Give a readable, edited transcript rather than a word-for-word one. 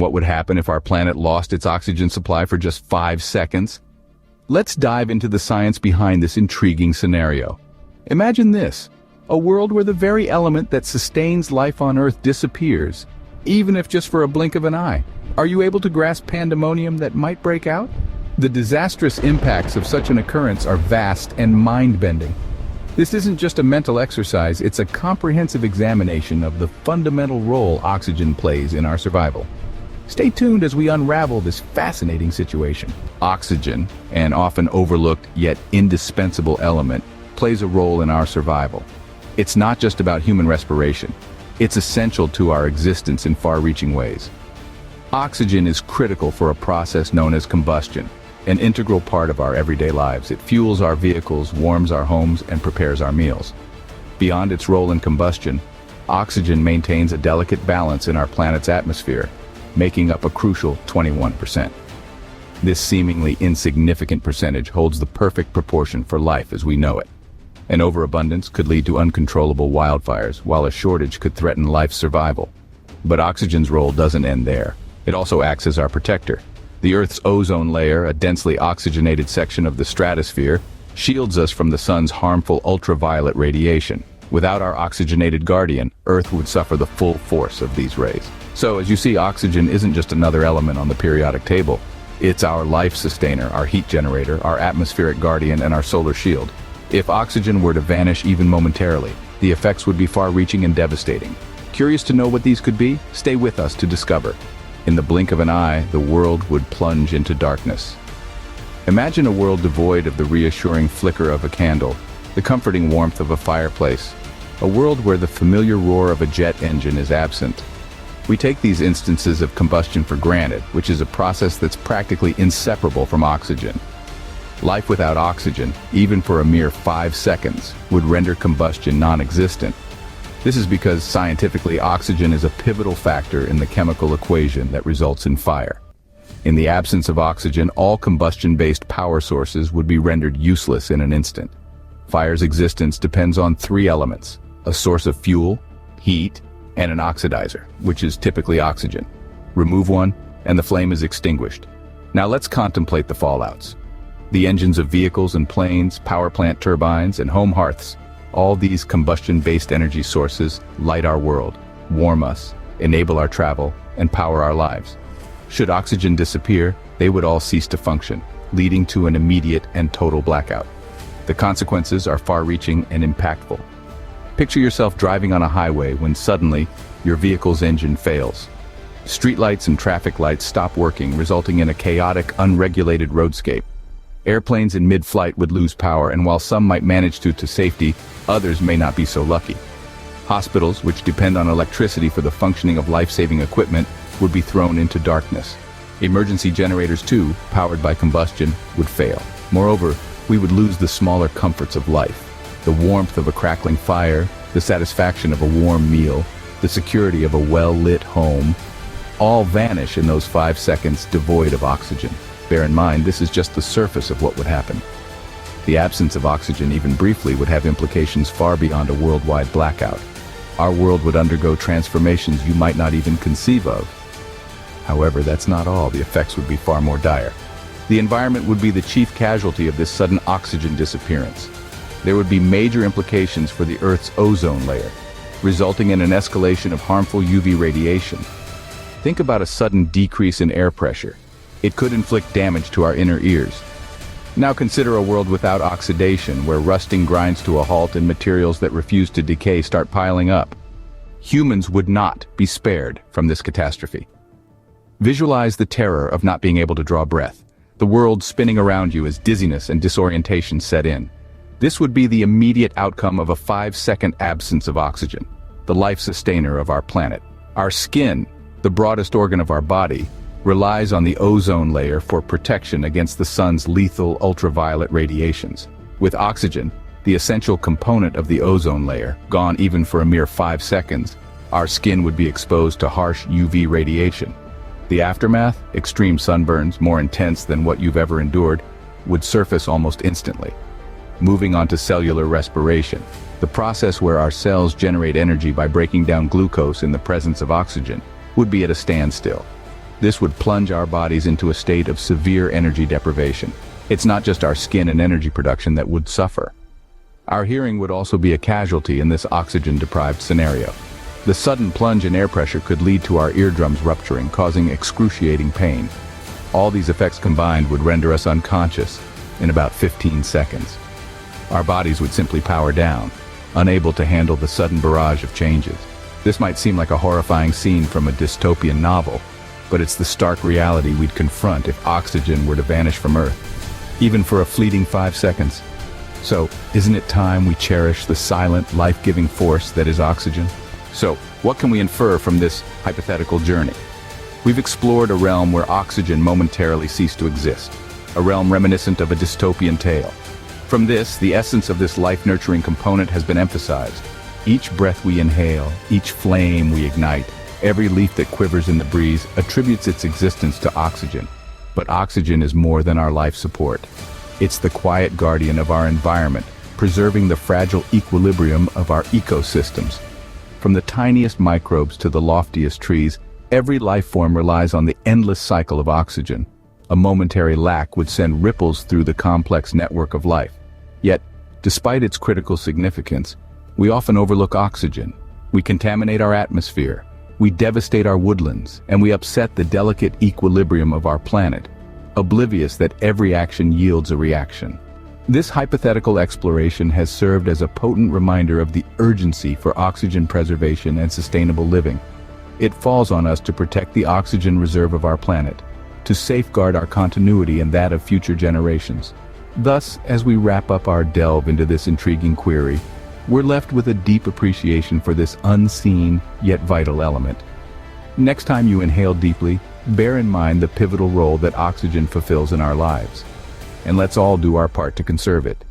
What would happen if our planet lost its oxygen supply for just 5 seconds? Let's dive into the science behind this intriguing scenario. Imagine this, a world where the very element that sustains life on Earth disappears, even if just for a blink of an eye. Are you able to grasp pandemonium that might break out? The disastrous impacts of such an occurrence are vast and mind-bending. This isn't just a mental exercise, it's a comprehensive examination of the fundamental role oxygen plays in our survival. Stay tuned as we unravel this fascinating situation. Oxygen, an often overlooked yet indispensable element, plays a role in our survival. It's not just about human respiration. It's essential to our existence in far-reaching ways. Oxygen is critical for a process known as combustion, an integral part of our everyday lives. It fuels our vehicles, warms our homes, and prepares our meals. Beyond its role in combustion, oxygen maintains a delicate balance in our planet's atmosphere, making up a crucial 21%. This seemingly insignificant percentage holds the perfect proportion for life as we know it. An overabundance could lead to uncontrollable wildfires, while a shortage could threaten life's survival. But oxygen's role doesn't end there. It also acts as our protector. The Earth's ozone layer, a densely oxygenated section of the stratosphere, shields us from the sun's harmful ultraviolet radiation. Without our oxygenated guardian, Earth would suffer the full force of these rays. So, as you see, oxygen isn't just another element on the periodic table. It's our life sustainer, our heat generator, our atmospheric guardian, and our solar shield. If oxygen were to vanish even momentarily, the effects would be far-reaching and devastating. Curious to know what these could be? Stay with us to discover. In the blink of an eye, the world would plunge into darkness. Imagine a world devoid of the reassuring flicker of a candle, the comforting warmth of a fireplace, a world where the familiar roar of a jet engine is absent. We take these instances of combustion for granted, which is a process that's practically inseparable from oxygen. Life without oxygen, even for a mere 5 seconds, would render combustion non-existent. This is because scientifically oxygen is a pivotal factor in the chemical equation that results in fire. In the absence of oxygen, all combustion-based power sources would be rendered useless in an instant. Fire's existence depends on 3 elements: a source of fuel, heat, and an oxidizer, which is typically oxygen. Remove one, and the flame is extinguished. Now let's contemplate the fallouts. The engines of vehicles and planes, power plant turbines, and home hearths, all these combustion-based energy sources light our world, warm us, enable our travel, and power our lives. Should oxygen disappear, they would all cease to function, leading to an immediate and total blackout. The consequences are far-reaching and impactful. Picture yourself driving on a highway when suddenly your vehicle's engine fails. Streetlights and traffic lights stop working, resulting in a chaotic, unregulated roadscape. Airplanes in mid-flight would lose power, and while some might manage to safety, others may not be so lucky. Hospitals, which depend on electricity for the functioning of life-saving equipment, would be thrown into darkness. Emergency generators, too, powered by combustion, would fail. Moreover, we would lose the smaller comforts of life. The warmth of a crackling fire, the satisfaction of a warm meal, the security of a well-lit home, all vanish in those 5 seconds devoid of oxygen. Bear in mind, this is just the surface of what would happen. The absence of oxygen, even briefly, would have implications far beyond a worldwide blackout. Our world would undergo transformations you might not even conceive of. However, that's not all. The effects would be far more dire. The environment would be the chief casualty of this sudden oxygen disappearance. There would be major implications for the Earth's ozone layer, resulting in an escalation of harmful UV radiation. Think about a sudden decrease in air pressure. It could inflict damage to our inner ears. Now consider a world without oxidation, where rusting grinds to a halt and materials that refuse to decay start piling up. Humans would not be spared from this catastrophe. Visualize the terror of not being able to draw breath, the world spinning around you as dizziness and disorientation set in. This would be the immediate outcome of a 5-second absence of oxygen, the life sustainer of our planet. Our skin, the broadest organ of our body, relies on the ozone layer for protection against the sun's lethal ultraviolet radiations. With oxygen, the essential component of the ozone layer, gone even for a mere 5 seconds, our skin would be exposed to harsh UV radiation. The aftermath, extreme sunburns, more intense than what you've ever endured, would surface almost instantly. Moving on to cellular respiration, the process where our cells generate energy by breaking down glucose in the presence of oxygen, would be at a standstill. This would plunge our bodies into a state of severe energy deprivation. It's not just our skin and energy production that would suffer. Our hearing would also be a casualty in this oxygen-deprived scenario. The sudden plunge in air pressure could lead to our eardrums rupturing, causing excruciating pain. All these effects combined would render us unconscious in about 15 seconds. Our bodies would simply power down, unable to handle the sudden barrage of changes. This might seem like a horrifying scene from a dystopian novel, but it's the stark reality we'd confront if oxygen were to vanish from Earth, even for a fleeting 5 seconds. So, isn't it time we cherish the silent, life-giving force that is oxygen? So, what can we infer from this hypothetical journey? We've explored a realm where oxygen momentarily ceased to exist, a realm reminiscent of a dystopian tale. From this, the essence of this life-nurturing component has been emphasized. Each breath we inhale, each flame we ignite, every leaf that quivers in the breeze attributes its existence to oxygen. But oxygen is more than our life support. It's the quiet guardian of our environment, preserving the fragile equilibrium of our ecosystems. From the tiniest microbes to the loftiest trees, every life form relies on the endless cycle of oxygen. A momentary lack would send ripples through the complex network of life. Yet, despite its critical significance, we often overlook oxygen. We contaminate our atmosphere, we devastate our woodlands, and we upset the delicate equilibrium of our planet, oblivious that every action yields a reaction. This hypothetical exploration has served as a potent reminder of the urgency for oxygen preservation and sustainable living. It falls on us to protect the oxygen reserve of our planet, to safeguard our continuity and that of future generations. Thus, as we wrap up our delve into this intriguing query, we're left with a deep appreciation for this unseen yet vital element. Next time you inhale deeply, bear in mind the pivotal role that oxygen fulfills in our lives. And let's all do our part to conserve it.